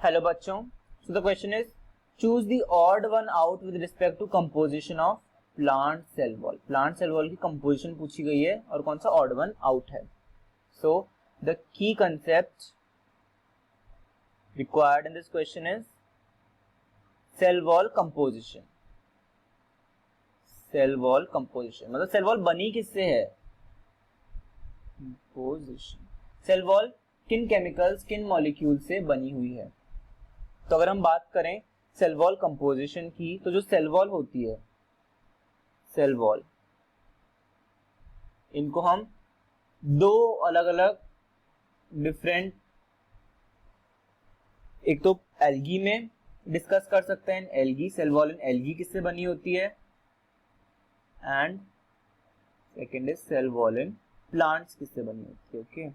Hello बच्चों, so the question is choose the odd one out with respect to composition of plant cell wall. Plant cell wall की composition पूछी गई है और कौन सा ऑड वन आउट है। So the key concept required in this question is cell wall composition. Cell wall composition मतलब cell wall बनी किससे है? कंपोजिशन। सेल वॉल किन केमिकल्स, किन मॉलिक्यूल से बनी हुई है? तो अगर हम बात करें सेल वॉल कंपोजिशन की, तो जो सेल वॉल होती है, सेल वॉल, इनको हम दो अलग अलग डिफरेंट, एक तो एल्गी में डिस्कस कर सकते हैं। Algae, cell wall in algae किससे बनी होती है, and second is cell wall in plants किससे बनी होती है। Okay,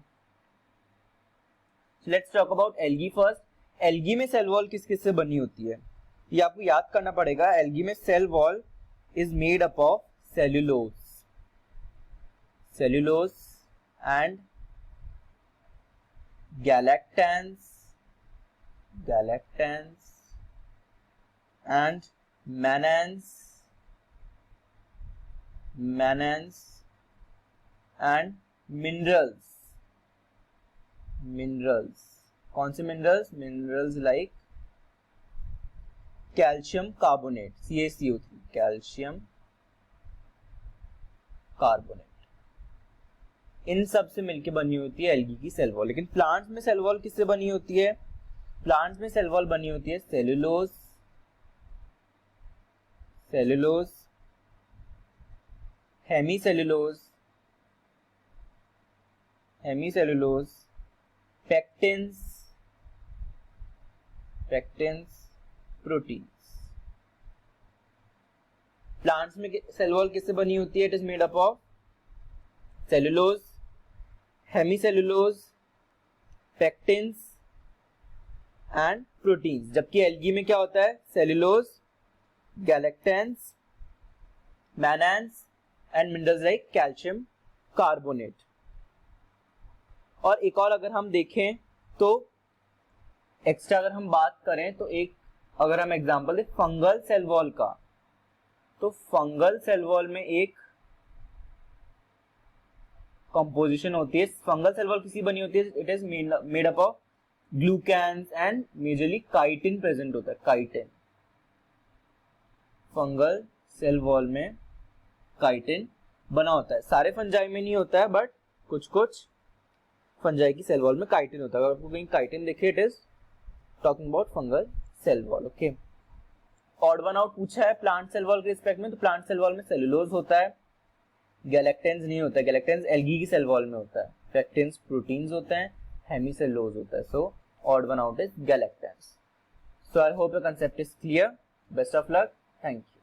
let's talk about algae first. Algae में सेल वॉल किस किस से बनी होती है, ये आपको याद करना पड़ेगा। एल्गी में cell wall is made up of cellulose, cellulose and galactans, galactans and mannans, mannans and minerals, minerals. कौन से minerals? Minerals like calcium carbonate, CaCO3, calcium carbonate, इन सब से मिलकर बनी होती है एल्गी की सेल वॉल। लेकिन प्लांट्स में सेल वॉल किससे बनी होती है? प्लांट्स में सेल वॉल बनी होती है cellulose, cellulose, hemicellulose, hemicellulose, pectins, pectins, proteins. Plants में सेल वॉल किससे बनी होती है? It is made up of cellulose, hemicellulose, pectins and proteins. जबकि एल्गी में क्या होता है? Cellulose, galactans, mannans and minerals like calcium carbonate. और एक और अगर हम देखें तो एक्स्ट्रा अगर हम बात करें तो एक अगर हम एग्जांपल दें फंगल सेल वॉल का, तो फंगल सेल वॉल में एक कंपोजिशन होती है। फंगल सेल वॉल किसी बनी होती है? It is made up of glucans and majorly chitin present होता है, काइटिन। फंगल सेल वॉल में काइटिन बना होता है। सारे फंजाई में नहीं होता है, बट कुछ कुछ फंजाई की सेल वॉल में काइटिन होता है। अगर आपको कहीं काइटिन दिखे, it is talking about fungal cell wall. Okay, odd one out पूछा है प्लांट सेल वॉल के रिस्पेक्ट में, तो प्लांट सेल वॉल में सेल्यूलोज होता है, गैलेक्टेंस नहीं होता है। गैलेक्टेंस एल्गी की सेल वॉल में होता है, पेक्टिन्स प्रोटीन्स होते हैं, हेमीसेल्यूलोज होता है। So odd one out is गैलेक्टेंस। So I hope your concept is clear. Best of luck, thank you.